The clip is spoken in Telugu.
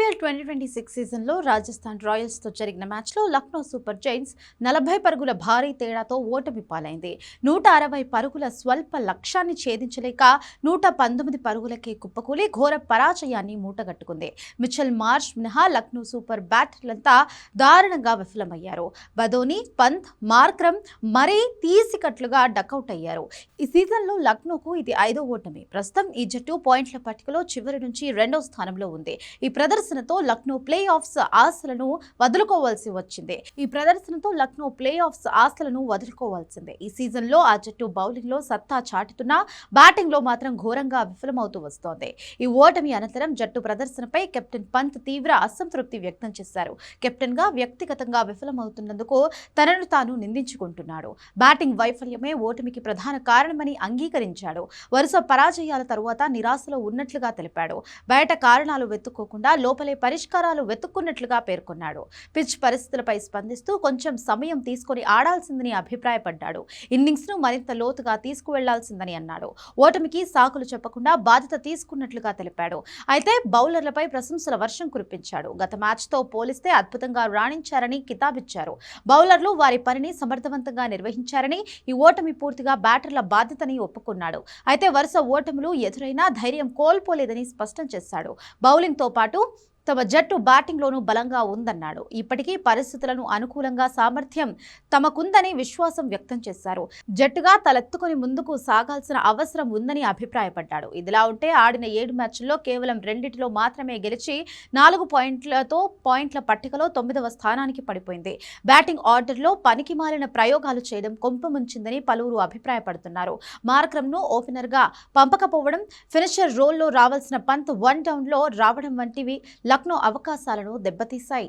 ఐపీఎల్ 2026 సీజన్లో రాజస్థాన్ రాయల్స్తో జరిగిన మ్యాచ్లో లక్నో సూపర్ జైంట్స్ 40 పరుగుల భారీ తేడాతో ఓటమి పాలైంది. 160 పరుగుల స్వల్ప లక్ష్యాన్ని ఛేదించలేక 119 పరుగులకే కుప్పకూలి ఘోర పరాజయాన్ని మూటగట్టుకుంది. మిచెల్ మార్ష్ మినహా లక్నో సూపర్ బ్యాటర్లంతా దారుణంగా విఫలమయ్యారు. బదోని, పంత్, మార్క్రమ్ మరీ తీసికట్లుగా డకౌట్ అయ్యారు. ఈ సీజన్లో లక్నోకు ఇది 5వ ఓటమి. ప్రస్తుతం ఈ జట్టు పాయింట్ల పట్టికలో చివరి నుంచి 2వ స్థానంలో ఉంది. ఈ ప్రదర్శనతో లక్నో ప్లే ఆఫ్స్ ఆశలను వదులుకోవాల్సిందే. ఈ సీజన్లో ఆ జట్టు బౌలింగ్ లో సత్తా చాటుతున్నా బ్యాటింగ్ లో మాత్రం ఘోరంగా విఫలమవుతూ వస్తోంది. ఈ ఓటమి అనంతరం జట్టు ప్రదర్శనపై కెప్టెన్ పంత్ తీవ్ర అసంతృప్తి వ్యక్తం చేశారు. కెప్టెన్ గా వ్యక్తిగతంగా విఫలమవుతున్నందుకు తనను తాను నిందించుకుంటున్నాడు. బ్యాటింగ్ వైఫల్యమే ఓటమికి ప్రధాన కారణమని అంగీకరించాడు. వరుస పరాజయాల తరువాత నిరాశలో ఉన్నట్లుగా తెలిపాడు. బయట కారణాలు వెతుక్కోకుండా లోపలే పరిష్కారాలు వెతుక్కున్నట్లుగా పేర్కొన్నాడు. పిచ్ పరిస్థితులపై స్పందిస్తూ కొంచెం సమయం తీసుకొని ఆడాల్సిందని అభిప్రాయపడ్డాడు. ఇన్నింగ్స్ ను మరింత లోతుగా తీసుకువెళ్లాల్సిందని అన్నాడు. ఓటమికి సాకులు చెప్పకుండా బాధ్యత తీసుకున్నట్లుగా తెలిపాడు. అయితే బౌలర్లపై ప్రశంసల వర్షం కురిపించాడు. గత మ్యాచ్ తో పోలిస్తే అద్భుతంగా రాణించారని కితాబిచ్చారు. బౌలర్లు వారి పనిని సమర్థవంతంగా నిర్వహించారని, ఈ ఓటమి పూర్తిగా బ్యాటర్ల బాధ్యతని ఒప్పుకున్నాడు. అయితే వరుస ఓటములు ఎదురైనా ధైర్యం కోల్పోలేదని స్పష్టం చేశాడు. బౌలింగ్ తో పాటు తమ జట్టు బ్యాటింగ్లోనూ బలంగా ఉందన్నాడు. ఇప్పటికీ పరిస్థితులను అనుకూలంగా సామర్థ్యం తమకుందని విశ్వాసం వ్యక్తం చేశారు. జట్టుగా తలెత్తుకుని ముందుకు సాగాల్సిన అవసరం ఉందని అభిప్రాయపడ్డాడు. ఇదిలా ఉంటే ఆడిన 7 మ్యాచ్ల్లో కేవలం 2 మాత్రమే గెలిచి 4 పాయింట్లతో పాయింట్ల పట్టికలో 9వ స్థానానికి పడిపోయింది. బ్యాటింగ్ ఆర్డర్లో పనికిమాలిన ప్రయోగాలు చేయడం కొంపముంచిందని పలువురు అభిప్రాయపడుతున్నారు. మార్క్రమ్ను ఓపెనర్గా పంపకపోవడం, ఫినిషర్ రోల్లో రావాల్సిన పంత్ 1 డౌన్లో రావడం వంటివి లక్నో అవకాశాలను దెబ్బతీశాయి.